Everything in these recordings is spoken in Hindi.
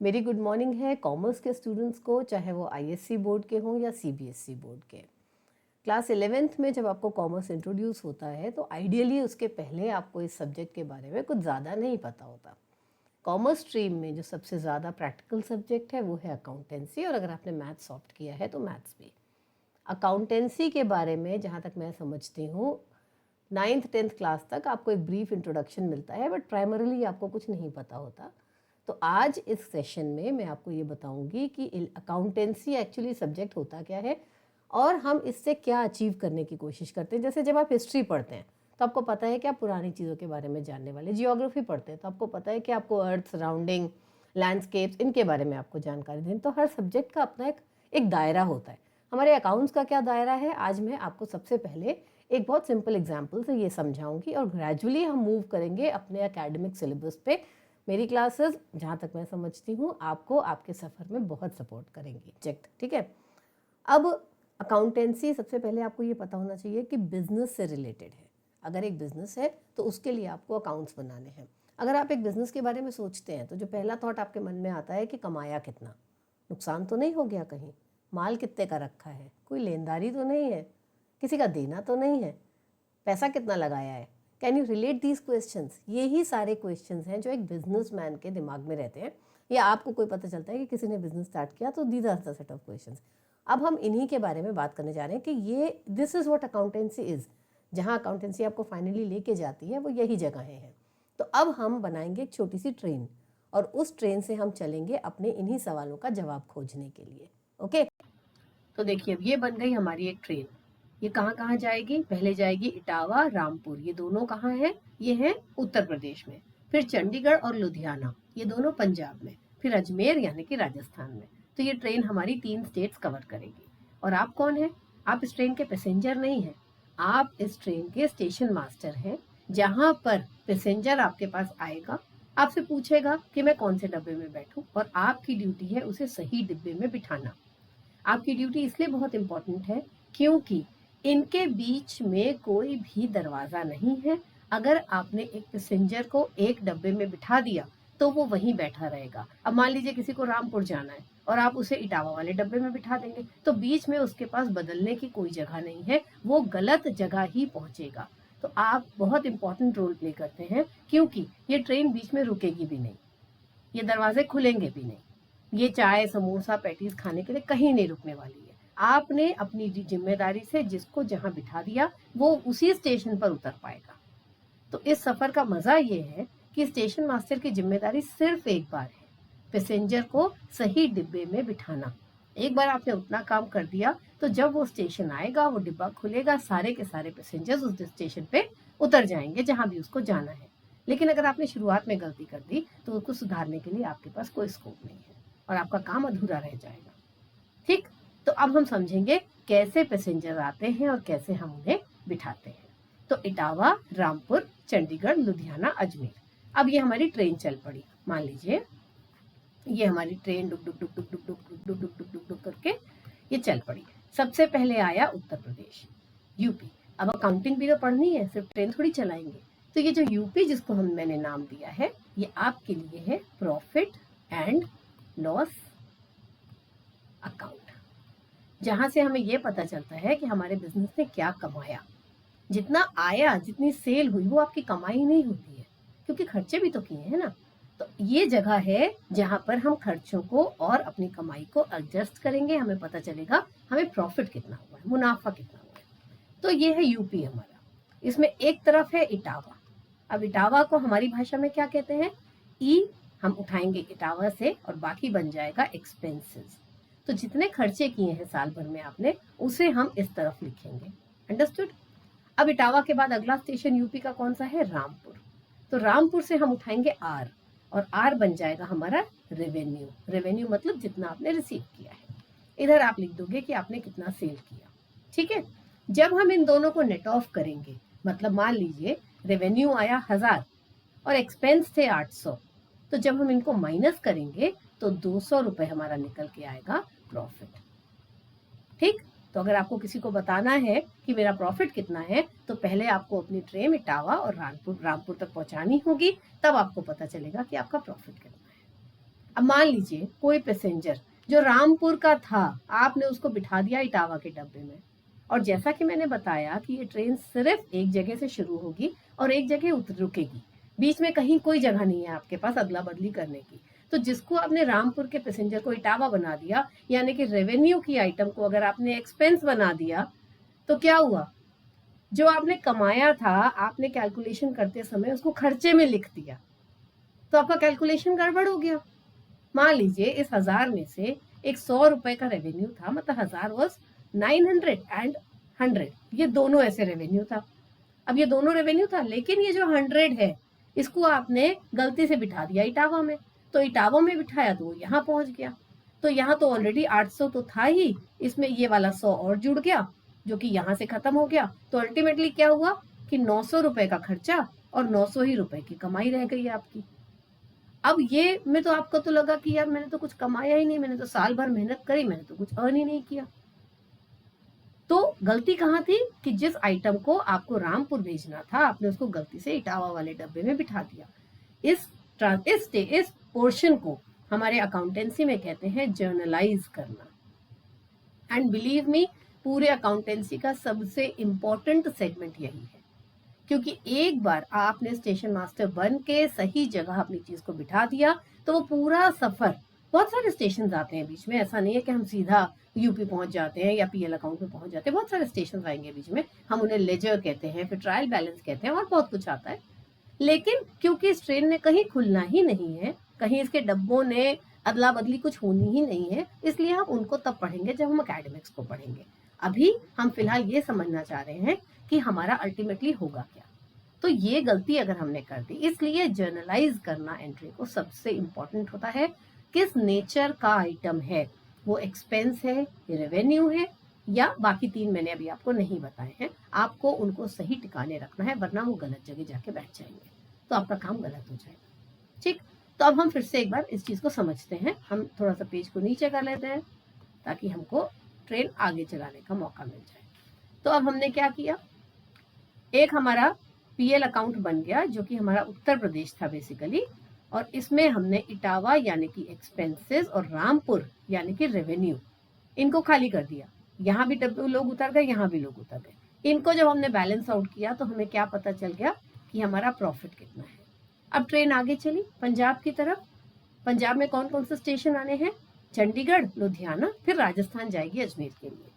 मेरी गुड मॉर्निंग है कॉमर्स के स्टूडेंट्स को, चाहे वो आईएससी बोर्ड के हों या सीबीएसई बोर्ड के। क्लास 11th में जब आपको कॉमर्स इंट्रोड्यूस होता है तो आइडियली उसके पहले आपको इस सब्जेक्ट के बारे में कुछ ज़्यादा नहीं पता होता। कॉमर्स स्ट्रीम में जो सबसे ज़्यादा प्रैक्टिकल सब्जेक्ट है वो है अकाउंटेंसी, और अगर आपने मैथ्स ऑप्ट किया है तो मैथ्स भी। अकाउंटेंसी के बारे में जहाँ तक मैं समझती हूँ 9th-10th क्लास तक आपको एक ब्रीफ इंट्रोडक्शन मिलता है, बट प्राइमरीली आपको कुछ नहीं पता होता। तो आज इस सेशन में मैं आपको ये बताऊंगी कि अकाउंटेंसी एक्चुअली सब्जेक्ट होता क्या है और हम इससे क्या अचीव करने की कोशिश करते हैं। जैसे जब आप हिस्ट्री पढ़ते हैं तो आपको पता है कि आप पुरानी चीज़ों के बारे में जानने वाले, जियोग्राफी पढ़ते हैं तो आपको पता है कि आपको अर्थ, सराउंडिंग, लैंडस्केप्स, इनके बारे में आपको जानकारी देनी। तो हर सब्जेक्ट का अपना एक दायरा होता है। हमारे अकाउंट्स का क्या दायरा है, आज मैं आपको सबसे पहले एक बहुत सिंपल एग्जाम्पल से ये समझाऊंगी और ग्रेजुअली हम मूव करेंगे अपने एकेडमिक सिलेबस पे। मेरी क्लासेस जहाँ तक मैं समझती हूँ आपको आपके सफ़र में बहुत सपोर्ट करेंगी। चेक, ठीक है। अब अकाउंटेंसी, सबसे पहले आपको ये पता होना चाहिए कि बिजनेस से रिलेटेड है। अगर एक बिजनेस है तो उसके लिए आपको अकाउंट्स बनाने हैं। अगर आप एक बिजनेस के बारे में सोचते हैं तो जो पहला थॉट आपके मन में आता है कि कमाया कितना, नुकसान तो नहीं हो गया कहीं, माल कितने का रखा है, कोई लेनदारी तो नहीं है, किसी का देना तो नहीं है, पैसा कितना लगाया है, can you relate these questions. ये ही सारे क्वेश्चंस हैं जो एक बिजनेसमैन के दिमाग में रहते हैं, या आपको कोई पता चलता है कि किसी ने बिजनेस स्टार्ट किया तो these are the set of questions. अब हम इन्हीं के बारे में बात करने जा रहे हैं कि ये this is what accountancy is. जहाँ अकाउंटेंसी आपको फाइनली लेके जाती है वो यही जगहें हैं। तो अब हम बनाएंगे एक छोटी सी ट्रेन और उस ट्रेन से हम चलेंगे अपने इन्हीं सवालों का जवाब खोजने के लिए। ओके, तो देखिए अब ये बन गई हमारी एक ट्रेन। ये कहाँ कहाँ जाएगी, पहले जाएगी इटावा, रामपुर, ये दोनों कहाँ हैं, ये हैं उत्तर प्रदेश में। फिर चंडीगढ़ और लुधियाना, ये दोनों पंजाब में। फिर अजमेर यानी कि राजस्थान में। तो ये ट्रेन हमारी 3 स्टेट्स कवर करेगी। और आप कौन है, आप इस ट्रेन के पैसेंजर नहीं हैं, आप इस ट्रेन के स्टेशन मास्टर हैं। जहाँ पर पैसेंजर आपके पास आएगा, आपसे पूछेगा कि मैं कौन से डब्बे में बैठूं, और आपकी ड्यूटी है उसे सही डिब्बे में बिठाना। आपकी ड्यूटी इसलिए बहुत इंपॉर्टेंट है क्योंकि इनके बीच में कोई भी दरवाज़ा नहीं है। अगर आपने एक पैसेंजर को एक डब्बे में बिठा दिया तो वो वहीं बैठा रहेगा। अब मान लीजिए किसी को रामपुर जाना है और आप उसे इटावा वाले डब्बे में बिठा देंगे तो बीच में उसके पास बदलने की कोई जगह नहीं है, वो गलत जगह ही पहुंचेगा। तो आप बहुत इंपॉर्टेंट रोल प्ले करते हैं क्योंकि ये ट्रेन बीच में रुकेगी भी नहीं, ये दरवाजे खुलेंगे भी नहीं, ये चाय, समोसा, पैटीज खाने के लिए कहीं नहीं रुकने वाली है। आपने अपनी जिम्मेदारी से जिसको जहां बिठा दिया वो उसी स्टेशन पर उतर पाएगा। तो इस सफर का मजा ये है कि स्टेशन मास्टर की जिम्मेदारी सिर्फ एक बार है, पैसेंजर को सही डिब्बे में बिठाना। एक बार आपने उतना काम कर दिया तो जब वो स्टेशन आएगा, वो डिब्बा खुलेगा, सारे के सारे पैसेंजर्स उस स्टेशन पे उतर जाएंगे जहां भी उसको जाना है। लेकिन अगर आपने शुरुआत में गलती कर दी तो उसको सुधारने के लिए आपके पास कोई स्कोप नहीं है और आपका काम अधूरा रह जाएगा। ठीक, तो अब हम समझेंगे कैसे पैसेंजर आते हैं और कैसे हम उन्हें बिठाते हैं। तो इटावा, रामपुर, चंडीगढ़, लुधियाना, अजमेर। अब ये हमारी ट्रेन चल पड़ी। मान लीजिए ये हमारी ट्रेन डुक डुक डुक डुक डुक डुक डुक डुक डुक डुक डुक डुक करके ये चल पड़ी। सबसे पहले आया उत्तर प्रदेश, यूपी। अब अकाउंटिंग भी तो पढ़नी है, सिर्फ ट्रेन थोड़ी चलाएंगे। तो ये जो यूपी जिसको मैंने नाम दिया है, ये आपके लिए है प्रॉफिट एंड लॉस अकाउंट, जहां से हमें ये पता चलता है कि हमारे बिजनेस ने क्या कमाया। जितना आया, जितनी सेल हुई, वो आपकी कमाई नहीं होती है क्योंकि खर्चे भी तो किए हैं ना। तो ये जगह है जहां पर हम खर्चों को और अपनी कमाई को एडजस्ट करेंगे, हमें पता चलेगा हमें प्रॉफिट कितना हुआ है, मुनाफा कितना हुआ है। तो ये है यूपी हमारा। इसमें एक तरफ है इटावा। अब इटावा को हमारी भाषा में क्या कहते हैं, ई हम उठाएंगे इटावा से और बाकी बन जाएगा एक्सपेंसेस। तो जितने खर्चे किए हैं साल भर में आपने, उसे हम इस तरफ लिखेंगे। अंडरस्टूड। अब इटावा के बाद अगला स्टेशन यूपी का कौन सा है, रामपुर। तो रामपुर से हम उठाएंगे आर, और आर बन जाएगा हमारा रेवेन्यू। रेवेन्यू मतलब जितना आपने रिसीव किया है। इधर आप लिख दोगे कि आपने कितना सेल किया। ठीक है। जब हम इन दोनों को नेट ऑफ करेंगे, मतलब मान लीजिए रेवेन्यू आया 1000 और एक्सपेंस थे 800, तो जब हम इनको माइनस करेंगे तो 200 रुपए हमारा निकल के आएगा प्रॉफिट। ठीक, तो अगर आपको किसी को बताना है कि मेरा प्रॉफिट कितना है तो पहले आपको अपनी ट्रेन इटावा और रामपुर तक पहुंचानी होगी, तब आपको पता चलेगा कि आपका प्रॉफिट कितना है। अब मान लीजिए कोई पैसेंजर जो रामपुर का था, आपने उसको बिठा दिया इटावा के डब्बे में, और जैसा कि मैंने बताया कि ये ट्रेन सिर्फ एक जगह से शुरू होगी और एक जगह रुकेगी, बीच में कहीं कोई जगह नहीं है आपके पास अदला बदली करने की। तो जिसको आपने रामपुर के पैसेंजर को इटावा बना दिया, यानी कि रेवेन्यू की आइटम को अगर आपने एक्सपेंस बना दिया, तो क्या हुआ, जो आपने कमाया था आपने कैलकुलेशन करते समय उसको खर्चे में लिख दिया, तो आपका कैलकुलेशन गड़बड़ हो गया। मान लीजिए इस 1000 में से एक 100 रुपए का रेवेन्यू था, मतलब 1000 वॉज 900 एंड 100, ये दोनों ऐसे रेवेन्यू था। अब ये दोनों रेवेन्यू था, लेकिन ये जो 100 है इसको आपने गलती से बिठा दिया इटावा में, तो इटावा में बिठाया तो वो यहाँ पहुंच गया, तो यहाँ तो ऑलरेडी 800 तो था ही, इसमें ये वाला 100 और जुड़ गया जो कि यहाँ से खत्म हो गया। तो अल्टीमेटली क्या हुआ कि 900 रुपए का खर्चा और 900 ही रुपए की कमाई रह गई आपकी। अब ये में तो आपको तो लगा कि यार मैंने तो कुछ कमाया ही नहीं, मैंने तो साल भर मेहनत करी, मैंने तो कुछ अर्न ही नहीं किया। तो गलती कहाँ थी कि जिस आइटम को आपको रामपुर भेजना था आपने उसको गलती से इटावा वाले डब्बे में बिठा दिया। इस पोर्शन को हमारे अकाउंटेंसी में कहते हैं जर्नलाइज करना। एंड बिलीव मी, पूरे अकाउंटेंसी का सबसे इंपॉर्टेंट सेगमेंट यही है, क्योंकि एक बार आपने स्टेशन मास्टर बन के सही जगह अपनी चीज को बिठा दिया तो वो पूरा सफर, बहुत सारे स्टेशन आते हैं बीच में, ऐसा नहीं है कि हम सीधा यूपी पहुंच जाते हैं या पीएल अकाउंट में पहुंच जाते हैं, बहुत सारे स्टेशन आएंगे बीच में, हम उन्हें लेजर कहते हैं, फिर ट्रायल बैलेंस कहते हैं और बहुत कुछ आता है। लेकिन क्योंकि इस ट्रेन ने कहीं खुलना ही नहीं है, कहीं इसके डब्बों ने अदला बदली कुछ होनी ही नहीं है, इसलिए हम उनको तब पढ़ेंगे जब हम एकेडमिक्स को पढ़ेंगे। अभी हम फिलहाल ये समझना चाह रहे हैं कि हमारा अल्टीमेटली होगा क्या। तो ये गलती अगर हमने कर दी, इसलिए जर्नलाइज करना एंट्री को सबसे इंपॉर्टेंट होता है। किस नेचर का आइटम है, वो एक्सपेंस है, रेवेन्यू है, या बाकी 3 मैंने अभी आपको नहीं बताए हैं, आपको उनको सही ठिकाने रखना है, वरना वो गलत जगह जाके बैठ जाएंगे तो आपका काम गलत हो जाएगा। ठीक, तो अब हम फिर से एक बार इस चीज को समझते हैं। हम थोड़ा सा पेज को नीचे कर लेते हैं ताकि हमको ट्रेन आगे चलाने का मौका मिल जाए। तो अब हमने क्या किया, एक हमारा पीएल अकाउंट बन गया जो कि हमारा उत्तर प्रदेश था बेसिकली, और इसमें हमने इटावा यानी कि एक्सपेंसेस और रामपुर यानी कि रेवेन्यू, इनको खाली कर दिया। यहाँ भी लोग उतर गए, यहाँ भी लोग उतर गए। इनको जब हमने बैलेंस आउट किया तो हमें क्या पता चल गया कि हमारा प्रॉफिट कितना है। अब ट्रेन आगे चली पंजाब की तरफ। पंजाब में कौन कौन से स्टेशन आने हैं, चंडीगढ़, लुधियाना, फिर राजस्थान जाएगी अजमेर के लिए।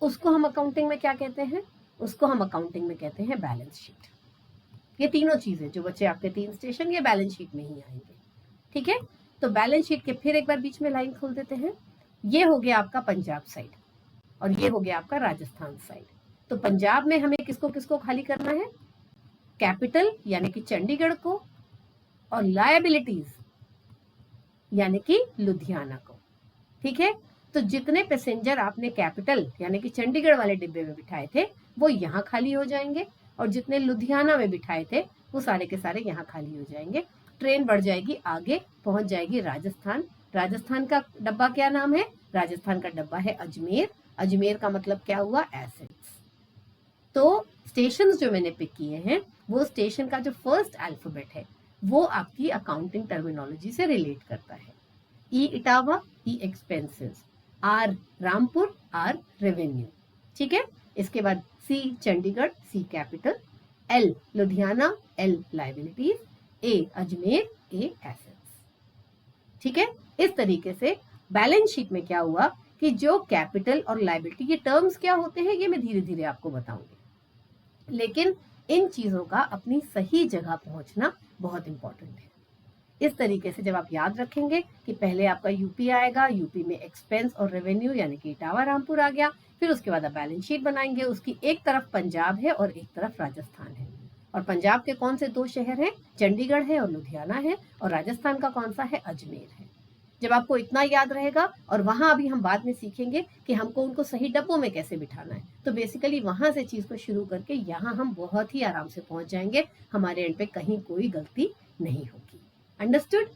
उसको हम अकाउंटिंग में क्या कहते हैं, उसको हम अकाउंटिंग में कहते हैं बैलेंस शीट। ये तीनों चीजें जो बच्चे आपके 3 स्टेशन ये बैलेंस शीट में ही आएंगे। ठीक है, तो बैलेंस शीट के फिर एक बार बीच में लाइन खोल देते हैं। ये हो गया आपका पंजाब साइड और ये हो गया आपका राजस्थान साइड। तो पंजाब में हमें किसको किसको खाली करना है, कैपिटल यानी कि चंडीगढ़ को, और लायबिलिटीज यानी कि लुधियाना को। ठीक है, तो जितने पैसेंजर आपने कैपिटल यानी कि चंडीगढ़ वाले डिब्बे में बिठाए थे वो यहाँ खाली हो जाएंगे, और जितने लुधियाना में बिठाए थे वो सारे के सारे यहाँ खाली हो जाएंगे। ट्रेन बढ़ जाएगी आगे, पहुंच जाएगी राजस्थान। राजस्थान का डब्बा क्या नाम है, राजस्थान का डब्बा है अजमेर। अजमेर का मतलब क्या हुआ, एसेट्स। तो स्टेशन जो मैंने पिक किए हैं वो स्टेशन का जो फर्स्ट अल्फाबेट है वो आपकी अकाउंटिंग टर्मिनोलॉजी से रिलेट करता है। E Etawah, E expenses, R Rampur, R revenue. ठीक है, इसके बाद C Chandigarh, C capital, L Ludhiana, L liabilities, A Ajmer, A assets. ठीक है, इस तरीके से बैलेंस शीट में क्या हुआ कि जो कैपिटल और लायबिलिटी, ये टर्म्स क्या होते हैं ये मैं धीरे धीरे आपको बताऊंगी, लेकिन इन चीजों का अपनी सही जगह पहुंचना बहुत इंपॉर्टेंट है। इस तरीके से जब आप याद रखेंगे कि पहले आपका यूपी आएगा, यूपी में एक्सपेंस और रेवेन्यू यानी कि इटावा रामपुर आ गया, फिर उसके बाद आप बैलेंस शीट बनाएंगे, उसकी एक तरफ पंजाब है और एक तरफ राजस्थान है। और पंजाब के कौन से 2 शहर हैं, चंडीगढ़ है और लुधियाना है, और राजस्थान का कौन सा है, अजमेर है। जब आपको इतना याद रहेगा, और वहां अभी हम बाद में सीखेंगे कि हमको उनको सही डब्बों में कैसे बिठाना है, तो बेसिकली वहां से चीज को शुरू करके यहाँ हम बहुत ही आराम से पहुंच जाएंगे, हमारे एंड पे कहीं कोई गलती नहीं होगी। अंडरस्टूड?